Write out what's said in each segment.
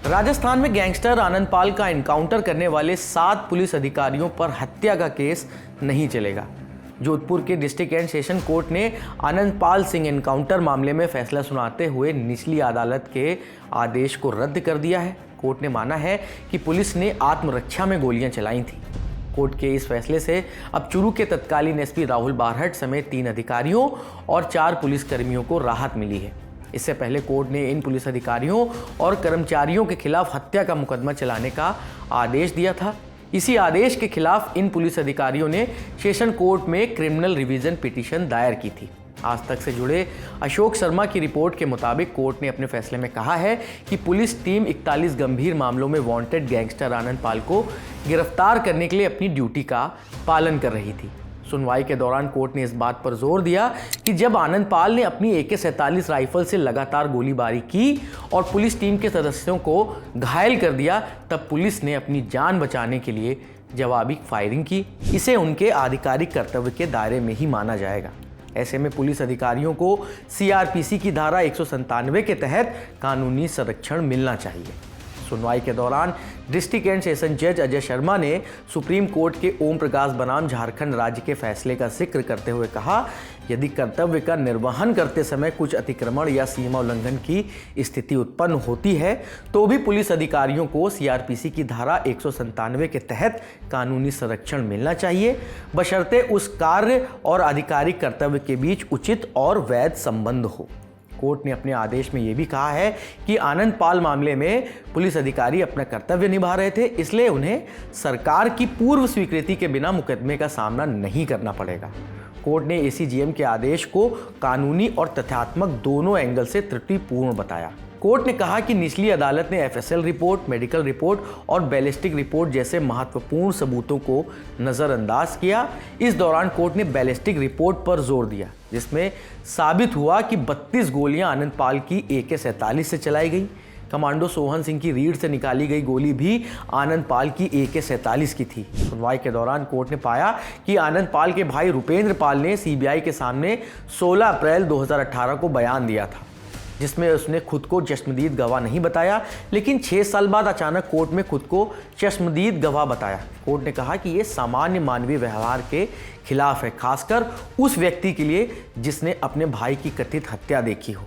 राजस्थान में गैंगस्टर आनंदपाल का एनकाउंटर करने वाले 7 पुलिस अधिकारियों पर हत्या का केस नहीं चलेगा। जोधपुर के डिस्ट्रिक्ट एंड सेशन कोर्ट ने आनंदपाल सिंह एनकाउंटर मामले में फैसला सुनाते हुए निचली अदालत के आदेश को रद्द कर दिया है। कोर्ट ने माना है कि पुलिस ने आत्मरक्षा में गोलियां चलाई थी। कोर्ट के इस फैसले से अब चुरू के तत्कालीन एसपी राहुल बारहट समेत 3 अधिकारियों और 4 पुलिसकर्मियों को राहत मिली है। इससे पहले कोर्ट ने इन पुलिस अधिकारियों और कर्मचारियों के खिलाफ हत्या का मुकदमा चलाने का आदेश दिया था। इसी आदेश के खिलाफ इन पुलिस अधिकारियों ने सेशन कोर्ट में क्रिमिनल रिवीजन पिटीशन दायर की थी। आज तक से जुड़े अशोक शर्मा की रिपोर्ट के मुताबिक कोर्ट ने अपने फैसले में कहा है कि पुलिस टीम 41 गंभीर मामलों में वांटेड गैंगस्टर आनंदपाल को गिरफ्तार करने के लिए अपनी ड्यूटी का पालन कर रही थी। सुनवाई के दौरान कोर्ट ने इस बात पर जोर दिया कि जब आनंदपाल ने अपनी AK-47 राइफल से लगातार गोलीबारी की और पुलिस टीम के सदस्यों को घायल कर दिया, तब पुलिस ने अपनी जान बचाने के लिए जवाबी फायरिंग की। इसे उनके आधिकारिक कर्तव्य के दायरे में ही माना जाएगा। ऐसे में पुलिस अधिकारियों को CRPC की धारा 197 के तहत कानूनी संरक्षण मिलना चाहिए। सुनवाई के दौरान डिस्ट्रिक्ट एंड सेशन जज अजय शर्मा ने सुप्रीम कोर्ट के ओम प्रकाश बनाम झारखंड राज्य के फैसले का जिक्र करते हुए कहा, यदि कर्तव्य का निर्वहन करते समय कुछ अतिक्रमण या सीमा उल्लंघन की स्थिति उत्पन्न होती है तो भी पुलिस अधिकारियों को CRPC की धारा 197 के तहत कानूनी संरक्षण मिलना चाहिए, बशर्ते उस कार्य और आधिकारिक कर्तव्य के बीच उचित और वैध संबंध हो। कोर्ट ने अपने आदेश में यह भी कहा है कि आनंदपाल मामले में पुलिस अधिकारी अपना कर्तव्य निभा रहे थे, इसलिए उन्हें सरकार की पूर्व स्वीकृति के बिना मुकदमे का सामना नहीं करना पड़ेगा। कोर्ट ने ACGM के आदेश को कानूनी और तथ्यात्मक दोनों एंगल से त्रुटिपूर्ण बताया। कोर्ट ने कहा कि निचली अदालत ने FSL रिपोर्ट, मेडिकल रिपोर्ट और बैलिस्टिक रिपोर्ट जैसे महत्वपूर्ण सबूतों को नज़रअंदाज किया। इस दौरान कोर्ट ने बैलिस्टिक रिपोर्ट पर जोर दिया, जिसमें साबित हुआ कि 32 गोलियां आनंदपाल की AK-47 से चलाई गई। कमांडो सोहन सिंह की रीढ़ से निकाली गई गोली भी आनंदपाल की AK-47 की थी। सुनवाई के दौरान कोर्ट ने पाया कि आनंदपाल के भाई रुपेंद्र पाल ने CBI के सामने 16 अप्रैल 2018 को बयान दिया था, जिसमें उसने खुद को चश्मदीद गवाह नहीं बताया, लेकिन 6 साल बाद अचानक कोर्ट में खुद को चश्मदीद गवाह बताया। कोर्ट ने कहा कि यह सामान्य मानवीय व्यवहार के खिलाफ है, खासकर उस व्यक्ति के लिए जिसने अपने भाई की कथित हत्या देखी हो।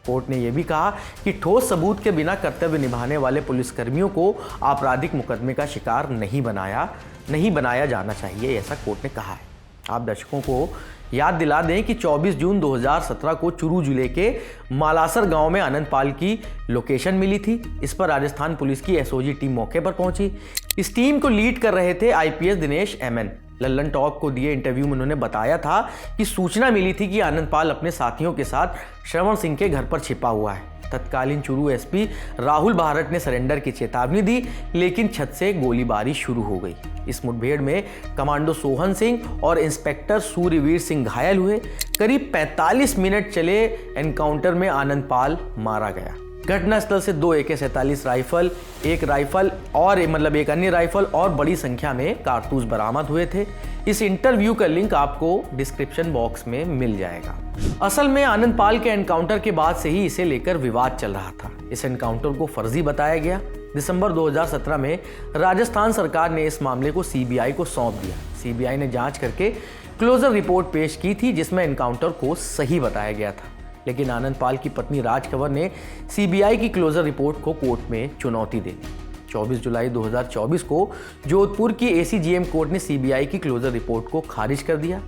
कोर्ट ने यह भी कहा कि ठोस सबूत के बिना कर्तव्य निभाने वाले पुलिसकर्मियों को आपराधिक मुकदमे का शिकार नहीं बनाया जाना चाहिए, ऐसा कोर्ट ने कहा है। आप दर्शकों को याद दिला दें कि 24 जून 2017 को चुरू जिले के मालासर गांव में आनंदपाल की लोकेशन मिली थी। इस पर राजस्थान पुलिस की SOG टीम मौके पर पहुंची। इस टीम को लीड कर रहे थे IPS Dinesh MN। Lallan talk को दिए इंटरव्यू में उन्होंने बताया था कि सूचना मिली थी कि आनंदपाल अपने साथियों के साथ श्रवण सिंह के घर पर छिपा हुआ है। तत्कालीन चुरू SP राहुल बारहट ने सरेंडर की चेतावनी दी, लेकिन छत से गोलीबारी शुरू हो गई। इस मुठभेड़ में कमांडो सोहन सिंह और इंस्पेक्टर सूर्यवीर सिंह घायल हुए। करीब 45 मिनट चले एनकाउंटर में आनंदपाल मारा गया। घटनास्थल से 2 AK-47 राइफल, एक अन्य राइफल और बड़ी संख्या में कारतूस बरामद हुए थे। इस इंटरव्यू का लिंक आपको डिस्क्रिप्शन बॉक्स में मिल जाएगा। असल में आनंदपाल के एनकाउंटर के बाद से ही इसे लेकर विवाद चल रहा था। इस एनकाउंटर को फर्जी बताया गया। दिसंबर 2017 में राजस्थान सरकार ने इस मामले को CBI को सौंप दिया। CBI ने जांच करके क्लोजर रिपोर्ट पेश की थी, जिसमें एनकाउंटर को सही बताया गया था। लेकिन आनंदपाल की पत्नी राज कंवर ने CBI की क्लोजर रिपोर्ट को कोर्ट में चुनौती दे दी। 24 जुलाई 2024 को जोधपुर की ACGM कोर्ट ने CBI की क्लोजर रिपोर्ट को खारिज कर दिया।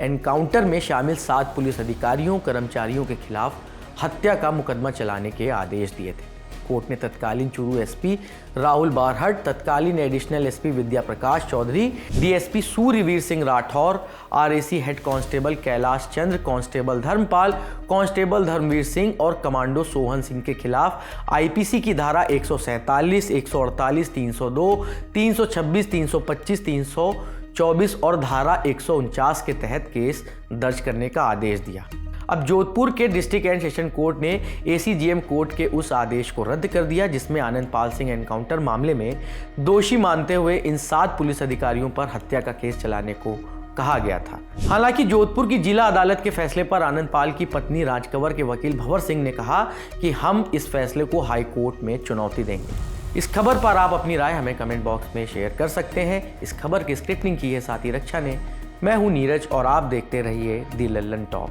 एनकाउंटर में शामिल 7 पुलिस अधिकारियों कर्मचारियों के खिलाफ हत्या का मुकदमा चलाने के आदेश दिए थे। कोर्ट ने तत्कालीन चुरू SP राहुल बारहट, तत्कालीन additional SP Vidya Prakash Chaudhary, DSP Suryaveer Singh Rathore, RAC head constable Kailash Chandra, constable Dharampal, constable Dharamveer Singh और कमांडो सोहन सिंह के खिलाफ IPC की धारा 147, 148, 302, 326, 325, 324 और धारा 149 के तहत केस दर्ज करने का आदेश दिया। अब जोधपुर के डिस्ट्रिक्ट एंड सेशन कोर्ट ने ACGM कोर्ट के उस आदेश को रद्द कर दिया, जिसमें आनंदपाल सिंह एनकाउंटर मामले में दोषी मानते हुए इन 7 पुलिस अधिकारियों पर हत्या का केस चलाने को कहा गया था। हालांकि जोधपुर की जिला अदालत के फैसले पर आनंदपाल की पत्नी राज कंवर के वकील भंवर सिंह ने कहा कि हम इस फैसले को हाई कोर्ट में चुनौती देंगे। इस खबर पर आप अपनी राय हमें कमेंट बॉक्स में शेयर कर सकते हैं। इस खबर की स्क्रिप्टिंग की है साथी रक्षा ने। मैं हूं नीरज और आप देखते रहिए दी लल्लन टॉप।